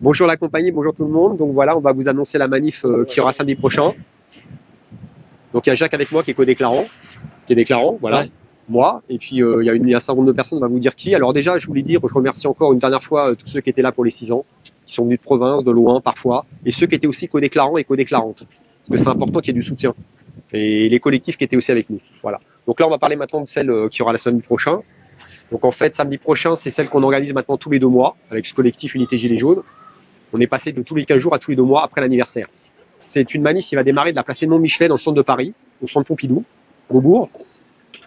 Bonjour la compagnie, bonjour tout le monde. Donc voilà, on va vous annoncer la manif qui aura samedi prochain. Donc il y a Jacques avec moi qui est co-déclarant, voilà, ouais. Moi. Et puis il y a un certain nombre de personnes, on va vous dire qui. Alors déjà, je voulais dire, je remercie encore une dernière fois tous ceux qui étaient là pour les 6 ans, qui sont venus de province, de loin parfois, et ceux qui étaient aussi co-déclarants et co-déclarantes. Parce que c'est important qu'il y ait du soutien. Et les collectifs qui étaient aussi avec nous. Voilà. Donc là, on va parler maintenant de celle qui aura la semaine prochaine. Donc en fait, samedi prochain, c'est celle qu'on organise maintenant tous les 2 mois, avec ce collectif Unité Gilets jaunes. On est passé de tous les 15 jours à tous les 2 mois après l'anniversaire. C'est une manif qui va démarrer de la place Edmond Michelet dans le centre de Paris, au centre Pompidou, au Bourg,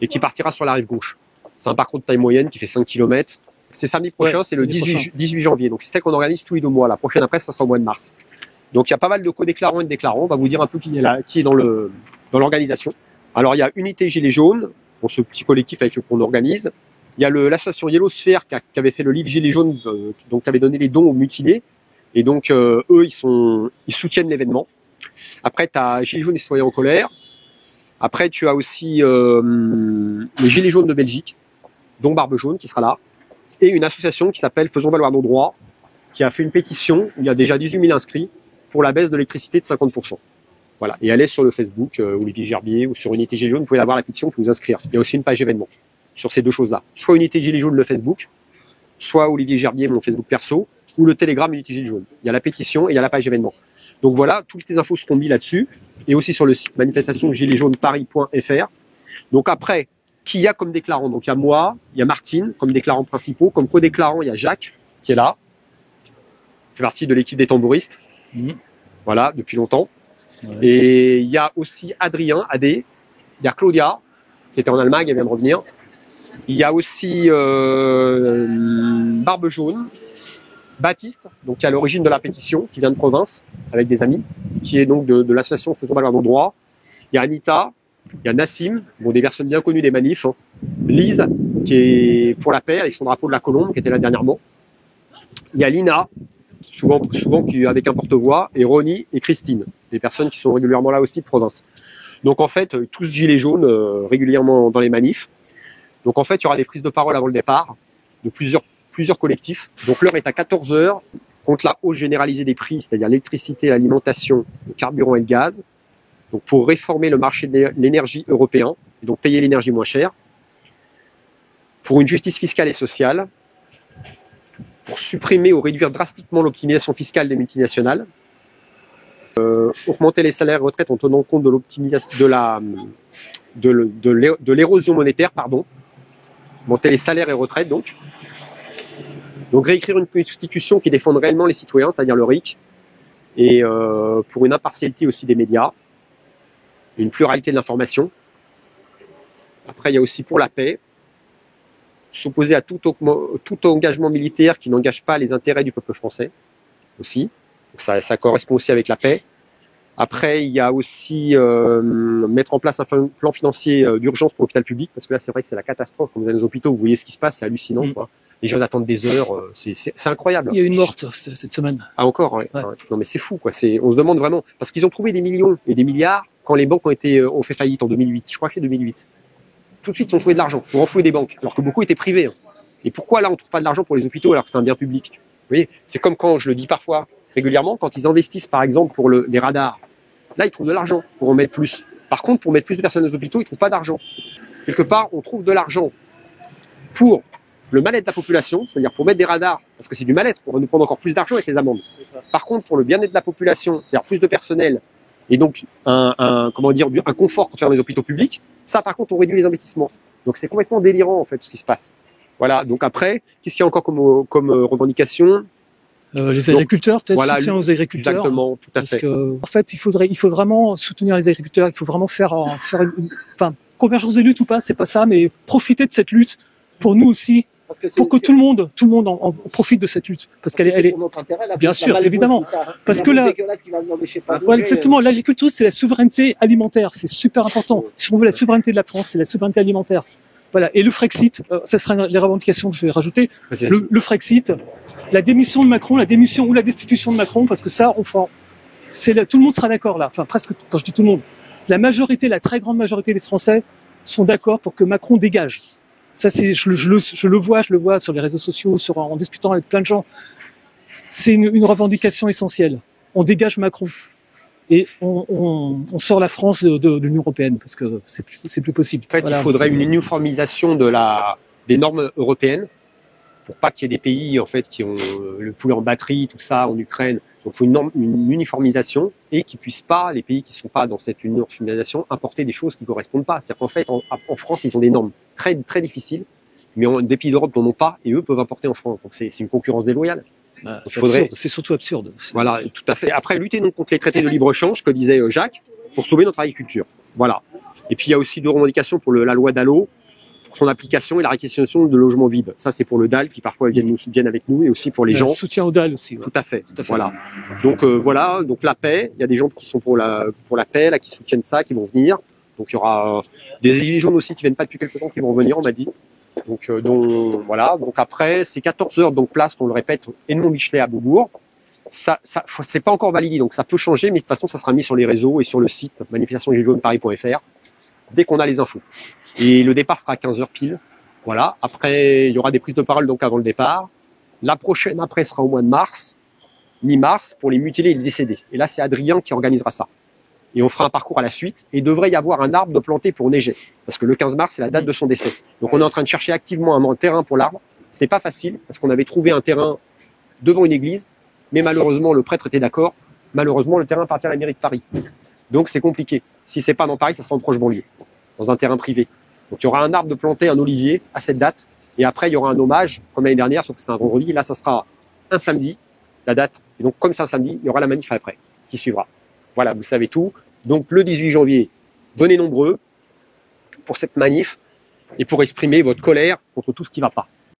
et qui partira sur la rive gauche. C'est un parcours de taille moyenne qui fait 5 km. C'est samedi prochain, c'est le 18 janvier. Donc c'est celle qu'on organise tous les 2 mois. La prochaine après, ça sera au mois de mars. Donc il y a pas mal de co-déclarants et de déclarants. On va vous dire un peu qui est là, qui est dans l'organisation. Alors il y a Unité Gilets jaunes, pour ce petit collectif avec lequel on organise. Il y a l'association Yellow Sphere qui avait fait le livre Gilets jaunes, donc qui avait donné les dons aux mutilés. Et donc, eux, ils soutiennent l'événement. Après, tu as Gilets jaunes et citoyens en colère. Après, tu as aussi les Gilets jaunes de Belgique, dont Barbe Jaune, qui sera là. Et une association qui s'appelle Faisons valoir nos droits, qui a fait une pétition où il y a déjà 18 000 inscrits pour la baisse de l'électricité de 50%. Voilà. Et elle est sur le Facebook, Olivier Gerbier, ou sur Unité Gilets jaunes. Vous pouvez avoir la pétition, vous pouvez vous inscrire. Il y a aussi une page événement sur ces 2 choses-là. Soit Unité Gilets jaunes, le Facebook, soit Olivier Gerbier, mon Facebook perso, ou le Telegram Unité Gilets jaunes. Il y a la pétition et il y a la page événement. Donc voilà, toutes les infos seront mises là-dessus, et aussi sur le site manifestationgiletsjaunesparis.fr. Donc après, qui y a comme déclarant? Donc il y a moi, il y a Martine comme déclarant principaux, comme co-déclarant, il y a Jacques, qui est là, qui fait partie de l'équipe des tambouristes, voilà, depuis longtemps. Ouais. Et il y a aussi Adrien, Adé, il y a Claudia, qui était en Allemagne, elle vient de revenir. Il y a aussi Barbe Jaune, Baptiste, donc qui est à l'origine de la pétition, qui vient de province, avec des amis, qui est donc de l'association Faisons valoir nos droits. Il y a Anita, il y a Nassim, bon, des personnes bien connues des manifs, Lise, qui est pour la paix, avec son drapeau de la colombe, qui était là dernièrement. Il y a Lina, souvent qui, avec un porte-voix, et Ronnie et Christine, des personnes qui sont régulièrement là aussi de province. Donc en fait, tous gilets jaunes régulièrement dans les manifs. Donc en fait, il y aura des prises de parole avant le départ de plusieurs collectifs. Donc l'heure est à 14h contre la hausse généralisée des prix, c'est-à-dire l'électricité, l'alimentation, le carburant et le gaz. Donc pour réformer le marché de l'énergie européen, et donc payer l'énergie moins chère. Pour une justice fiscale et sociale. Pour supprimer ou réduire drastiquement l'optimisation fiscale des multinationales. Augmenter les salaires et retraites en tenant compte de l'optimisation de l'érosion monétaire, pardon. Monter les salaires et retraites, donc réécrire une constitution qui défende réellement les citoyens, c'est-à-dire le RIC, et pour une impartialité aussi des médias, une pluralité de l'information. Après, il y a aussi pour la paix, s'opposer à tout engagement militaire qui n'engage pas les intérêts du peuple français, aussi. Donc ça correspond aussi avec la paix. Après, il y a aussi mettre en place un plan financier d'urgence pour l'hôpital public, parce que là, c'est vrai que c'est la catastrophe. Quand vous allez dans les hôpitaux, vous voyez ce qui se passe, c'est hallucinant, quoi. Les gens attendent des heures, c'est incroyable. Il y a une morte cette semaine. Ah encore, ouais. Non mais c'est fou, quoi. On se demande vraiment, parce qu'ils ont trouvé des millions et des milliards quand les banques ont fait faillite en 2008. Je crois que c'est 2008. Tout de suite, ils ont trouvé de l'argent pour renflouer des banques, alors que beaucoup étaient privés. Et pourquoi là, on trouve pas de l'argent pour les hôpitaux alors que c'est un bien public? Vous voyez, c'est comme quand je le dis parfois régulièrement, quand ils investissent par exemple pour les radars. Là, ils trouvent de l'argent pour en mettre plus. Par contre, pour mettre plus de personnes aux hôpitaux, ils ne trouvent pas d'argent. Quelque part, on trouve de l'argent pour le mal-être de la population, c'est-à-dire pour mettre des radars, parce que c'est du mal-être, pour nous prendre encore plus d'argent avec les amendes. Par contre, pour le bien-être de la population, c'est-à-dire plus de personnel, et donc un confort pour faire les hôpitaux publics, ça, par contre, on réduit les investissements. Donc c'est complètement délirant, en fait, ce qui se passe. Voilà, donc après, qu'est-ce qu'il y a encore comme revendication? Les agriculteurs, peut-être voilà, soutien aux agriculteurs. Exactement, tout à fait. Parce que, en fait, il faut vraiment soutenir les agriculteurs. Il faut vraiment faire convergence de lutte ou pas, c'est pas ça, mais profiter de cette lutte pour nous aussi, pour que tout le monde en profite de cette lutte, parce qu'elle est pour notre intérêt, là, bien sûr, évidemment, parce que là, exactement, l'agriculture, c'est la souveraineté alimentaire, c'est super important. Si on veut la souveraineté de la France, c'est la souveraineté alimentaire. Voilà. Et le Frexit, ça sera les revendications que je vais rajouter. Le Frexit, la démission de Macron, la démission ou la destitution de Macron, parce que ça, tout le monde sera d'accord là. Enfin, presque, quand je dis tout le monde, la très grande majorité des Français sont d'accord pour que Macron dégage. Ça, je le vois sur les réseaux sociaux, en discutant avec plein de gens. c'est une revendication essentielle. On dégage Macron et on sort la France de l'Union européenne parce que c'est plus possible. En fait, voilà. Il faudrait une uniformisation des normes européennes pour pas qu'il y ait des pays en fait qui ont le poulet en batterie, tout ça en Ukraine. Donc il faut une uniformisation et qui puissent pas, les pays qui sont pas dans cette uniformisation, importer des choses qui correspondent pas. C'est-à-dire qu'en fait, en France, ils ont des normes très, très difficiles, mais des pays d'Europe n'en ont pas et eux peuvent importer en France. Donc c'est une concurrence déloyale. Bah, c'est surtout absurde. Voilà, tout à fait. Après, lutter donc contre les traités de libre-échange, que disait Jacques, pour sauver notre agriculture. Voilà. Et puis il y a aussi deux revendications pour la loi Dallot, son application et la réquisition de logements vides. Ça, c'est pour le DAL qui parfois viennent avec nous et aussi pour les gens. Soutien au DAL aussi. Ouais. Tout à fait. Voilà. Donc voilà. Donc la paix. Il y a des gens qui sont pour la paix, là, qui soutiennent ça, qui vont venir. Donc il y aura des gilets jaunes aussi qui viennent pas depuis quelques temps, qui vont venir, on m'a dit. Donc voilà. Donc après, c'est 14 heures donc place, on le répète, Edmond Michelet à Beaubourg. Ça, c'est pas encore validé, donc ça peut changer, mais de toute façon, ça sera mis sur les réseaux et sur le site manifestationgiletsjaunesparis.fr dès qu'on a les infos. Et le départ sera à 15h pile. Voilà. Après, il y aura des prises de parole donc avant le départ. La prochaine après sera au mois de mars, mi-mars, pour les mutilés et les décédés. Et là, c'est Adrien qui organisera ça. Et on fera un parcours à la suite. Et il devrait y avoir un arbre de planter pour neiger. Parce que le 15 mars, c'est la date de son décès. Donc on est en train de chercher activement un terrain pour l'arbre. C'est pas facile, parce qu'on avait trouvé un terrain devant une église. Mais malheureusement, le prêtre était d'accord. Malheureusement, le terrain appartient à la mairie de Paris. Donc c'est compliqué. Si c'est pas dans Paris, ça sera en proche banlieue, dans un terrain privé. Donc il y aura un arbre de planter, un olivier à cette date. Et après, il y aura un hommage, comme l'année dernière, sauf que c'est un vendredi. Là, ça sera un samedi, la date. Et donc, comme c'est un samedi, il y aura la manif après, qui suivra. Voilà, vous savez tout. Donc, le 18 janvier, venez nombreux pour cette manif et pour exprimer votre colère contre tout ce qui ne va pas.